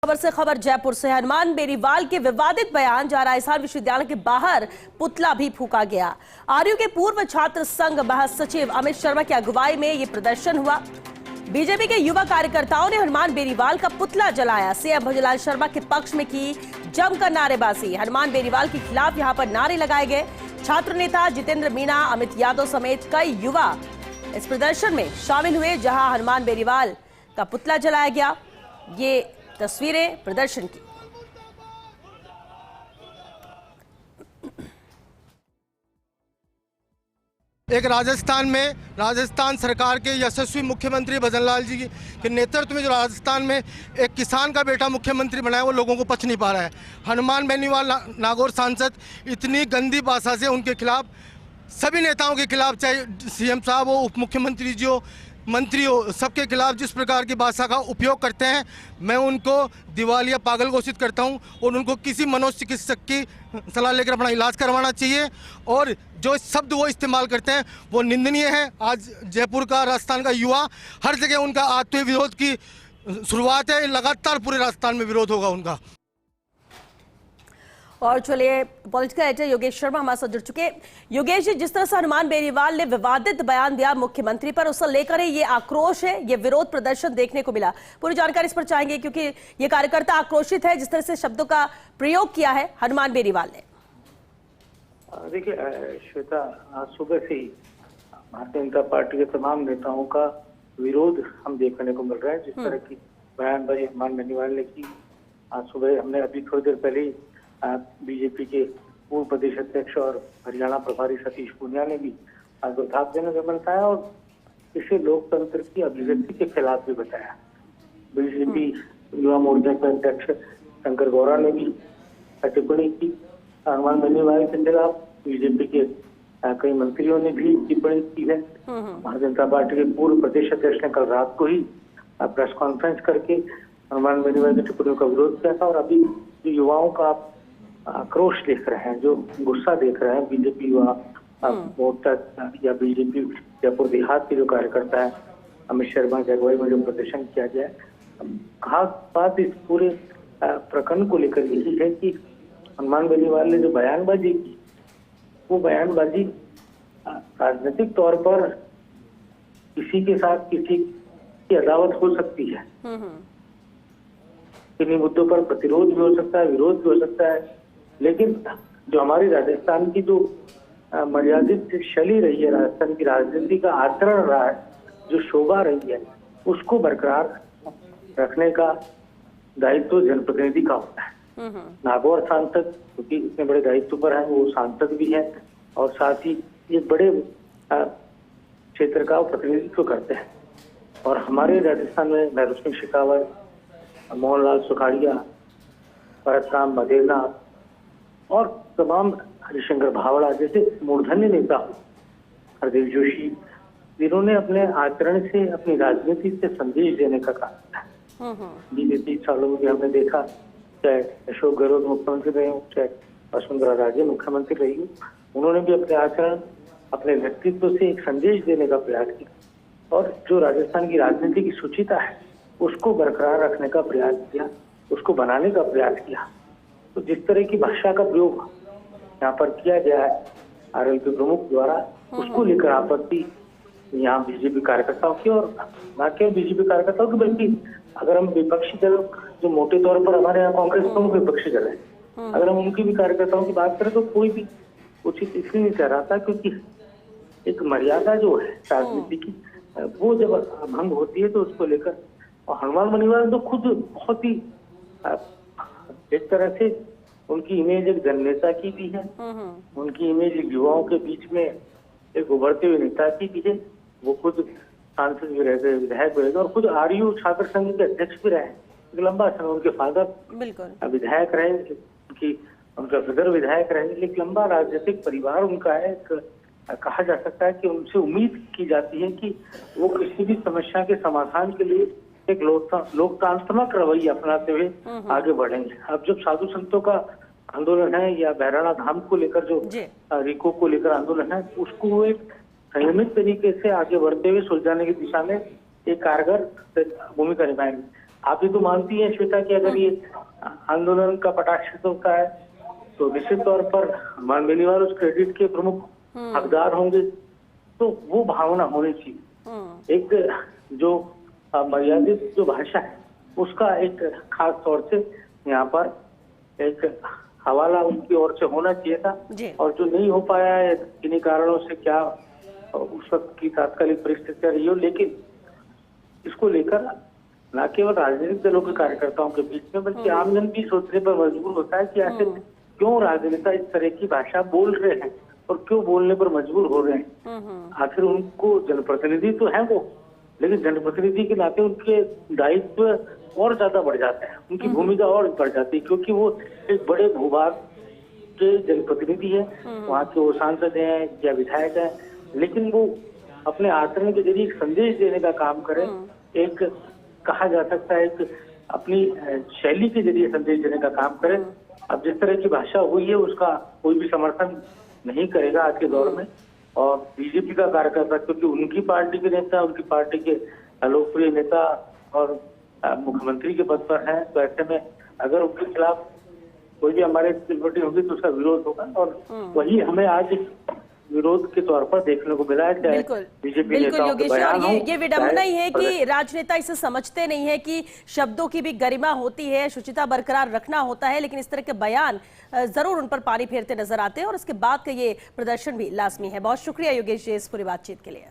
खबर से खबर जयपुर से। हनुमान बेनीवाल के विवादित बयान जा राजस्थान विश्वविद्यालय के बाहर पुतला भी फूका गया। आरयू के पूर्व छात्र संघ महासचिव अमित शर्मा की अगुवाई में यह प्रदर्शन हुआ। बीजेपी के युवा कार्यकर्ताओं ने हनुमान बेनीवाल का पुतला जलाया। सीएम भजनलाल शर्मा के पक्ष में की जमकर नारेबाजी। हनुमान बेनीवाल के खिलाफ यहां पर नारे लगाए गए। छात्र नेता जितेंद्र मीणा, अमित यादव समेत कई युवा इस प्रदर्शन में शामिल हुए, जहां हनुमान बेनीवाल का पुतला जलाया गया। ये तस्वीरें प्रदर्शन की। एक राजस्थान सरकार के यशस्वी मुख्यमंत्री भजनलाल जी के नेतृत्व में जो राजस्थान में एक किसान का बेटा मुख्यमंत्री बना है, वो लोगों को पच नहीं पा रहा है। हनुमान बेनीवाल नागौर सांसद इतनी गंदी भाषा से उनके खिलाफ, सभी नेताओं के खिलाफ, चाहे सीएम साहब हो, उप मुख्यमंत्री जी हो, मंत्री हो, सबके खिलाफ जिस प्रकार की भाषा का उपयोग करते हैं, मैं उनको दिवालिया पागल घोषित करता हूं और उनको किसी मनोचिकित्सक की सलाह लेकर अपना इलाज करवाना चाहिए। और जो शब्द वो इस्तेमाल करते हैं वो निंदनीय है। आज जयपुर का, राजस्थान का युवा हर जगह उनका आते हुए विरोध की शुरुआत है। लगातार पूरे राजस्थान में विरोध होगा उनका। और चलिए, पॉलिटिकल एडिटर योगेश शर्मा हमारे साथ जुड़ चुके। योगेश जी, जिस तरह से हनुमान बेनीवाल ने विवादित बयान दिया मुख्यमंत्री पर, उसे लेकर ये आक्रोश है, ये विरोध प्रदर्शन देखने को मिला। पूरी जानकारी इस पर चाहेंगे, क्योंकि ये कार्यकर्ता आक्रोशित है जिस तरह से शब्दों का प्रयोग किया है हनुमान बेनीवाल ने। देखिए श्वेता, आज सुबह से ही भारतीय जनता पार्टी के तमाम नेताओं का विरोध हम देखने को मिल रहा है। जिस तरह की बयानबाजी हनुमान बेनीवाल ने की, आज सुबह हमने अभी थोड़ी देर पहले ही बीजेपी के पूर्व प्रदेश अध्यक्ष और हरियाणा प्रभारी सतीश पूनिया ने भी आज दुर्भाग्यजनक बताया और इसे लोकतंत्र की अभिव्यक्ति के खिलाफ भी बताया। बीजेपी युवा मोर्चा के अध्यक्ष शंकर गौड़ा ने भी टिप्पणी की हनुमान बेनीवाल के खिलाफ। बीजेपी के कई मंत्रियों ने भी टिप्पणी की है। भारतीय जनता पार्टी के पूर्व प्रदेश अध्यक्ष ने कल रात को ही प्रेस कॉन्फ्रेंस करके हनुमान बेनीवाल की टिप्पणियों का विरोध किया था। और अभी जो युवाओं का आक्रोश देख रहे हैं, जो गुस्सा देख रहे हैं, बीजेपी युवा मोर्चा या बीजेपी जयपुर देहात के जो कार्यकर्ता है अमित शर्मा की अगुवाई में जो प्रदर्शन किया गया है, खास बात इस पूरे प्रकरण को लेकर यही है कि हनुमान बेनीवाल ने जो बयानबाजी की, वो बयानबाजी राजनीतिक तौर पर किसी के साथ किसी की अदावत हो सकती है। किन्हीं मुद्दों पर प्रतिरोध भी हो सकता है, विरोध भी हो सकता है, लेकिन जो हमारी राजस्थान की जो मर्यादित शैली रही है, राजस्थान की राजनीति का आचरण रहा है, जो शोभा रही है, उसको बरकरार रखने का दायित्व जनप्रतिनिधि का होता है। नागौर सांसद, क्योंकि इतने बड़े दायित्व पर है, वो सांसद भी है और साथ ही एक बड़े क्षेत्र का प्रतिनिधित्व करते हैं। और हमारे राजस्थान में महबूब सिंह शेखावत, मोहनलाल सुखाड़िया, भरतराम मदेना और तमाम हरिशंकर भावड़ा जैसे मूर्धन्य नेता, हरदेव जोशी, जिन्होंने अपने आचरण से, अपनी राजनीति से संदेश देने का काम किया। बीते 30 सालों में भी हमने देखा, चाहे अशोक गहलोत मुख्यमंत्री रहे हो, चाहे वसुंधरा राजे मुख्यमंत्री रही हो, उन्होंने भी अपने आचरण, अपने व्यक्तित्व से एक संदेश देने का प्रयास किया और जो राजस्थान की राजनीति की शुचिता है उसको बरकरार रखने का प्रयास किया, उसको बनाने का प्रयास किया। तो जिस तरह की भाषा का प्रयोग यहाँ पर किया गया है आरएलपी प्रमुख द्वारा, उसको लेकर आपत्ति यहाँ बीजेपी कार्यकर्ताओं की, और न केवल बीजेपी कार्यकर्ताओं की बल्कि अगर हम विपक्षी दल, जो मोटे तौर पर हमारे यहाँ कांग्रेस प्रमुख विपक्षी दल है, अगर हम उनकी भी कार्यकर्ताओं की बात करें तो कोई भी उचित इसलिए नहीं कह रहा था, क्योंकि एक मर्यादा जो है राजनीति की, वो जब भंग होती है तो उसको लेकर। और हनुमान बेनीवाल तो खुद बहुत ही एक तरह से उनकी इमेज एक जननेता की भी है, उनकी इमेज एक युवाओं के बीच में एक उभरते हुए नेता की भी है। वो खुद सांसद भी रह गए, विधायक भी रह गए और खुद आरयू छात्र संघ के अध्यक्ष भी रहे। एक लंबा समय उनके फादर विधायक रहे, उनका ब्रदर विधायक रहे। एक लंबा राजनीतिक परिवार उनका है। कहा जा सकता है कि उनसे उम्मीद की जाती है कि वो किसी भी समस्या के समाधान के लिए एक लोकतांत्रिक रवैया अपनाते हुए आगे बढ़ेंगे। अब जब साधु संतों का आंदोलन है या बहराणा धाम को लेकर जो रिको को लेकर आंदोलन है, उसको वो एक संयमित तरीके से आगे बढ़ते हुए सुलझाने की दिशा में एक कारगर भूमिका निभाएंगे। आप ये तो मानती हैं श्वेता कि अगर ये आंदोलन का कटाक्ष होता है तो निश्चित तौर पर हनुमान बेनीवाल उस क्रेडिट के प्रमुख हकदार होंगे। तो वो भावना होनी चाहिए। एक जो मर्यादित जो भाषा है उसका एक खास तौर से यहाँ पर एक हवाला उनकी ओर से होना चाहिए था, और जो नहीं हो पाया है किन्हीं कारणों से, क्या उस वक्त की तात्कालिक परिस्थितियां रही हो, लेकिन इसको लेकर न केवल राजनीतिक दलों के कार्यकर्ताओं के बीच में बल्कि आमजन भी सोचने पर मजबूर होता है कि आखिर क्यों राजनेता इस तरह की भाषा बोल रहे हैं और क्यों बोलने पर मजबूर हो रहे हैं। आखिर उनको जनप्रतिनिधि तो है वो, लेकिन जनप्रतिनिधि के नाते उनके दायित्व और ज्यादा बढ़ जाते हैं, उनकी भूमिका और बढ़ जाती है, क्योंकि वो एक बड़े भूभाग के जनप्रतिनिधि है, वहाँ के वो सांसद हैं या विधायक हैं, लेकिन वो अपने आचरण के जरिए एक संदेश देने का काम करें, एक कहा जा सकता है एक अपनी शैली के जरिए संदेश देने का काम करें। अब जिस तरह की भाषा हुई है उसका कोई भी समर्थन नहीं करेगा आज के दौर में, और बीजेपी का कार्यकर्ता, क्योंकि उनकी पार्टी के नेता, उनकी पार्टी के लोकप्रिय नेता और मुख्यमंत्री के पद पर हैं, तो ऐसे में अगर उनके खिलाफ कोई भी हमारे एक्टिविटी होगी तो उसका विरोध होगा, और वही हमें आज विरोध के तौर पर देखने को मिला है। बिल्कुल बीजेपी बिल्कुल योगेश, और ये विडंबना ही है कि राजनेता इसे समझते नहीं है कि शब्दों की भी गरिमा होती है, शुचिता बरकरार रखना होता है, लेकिन इस तरह के बयान जरूर उन पर पानी फेरते नजर आते हैं, और इसके बाद का ये प्रदर्शन भी लाजमी है। बहुत शुक्रिया योगेश जी इस पूरी बातचीत के लिए।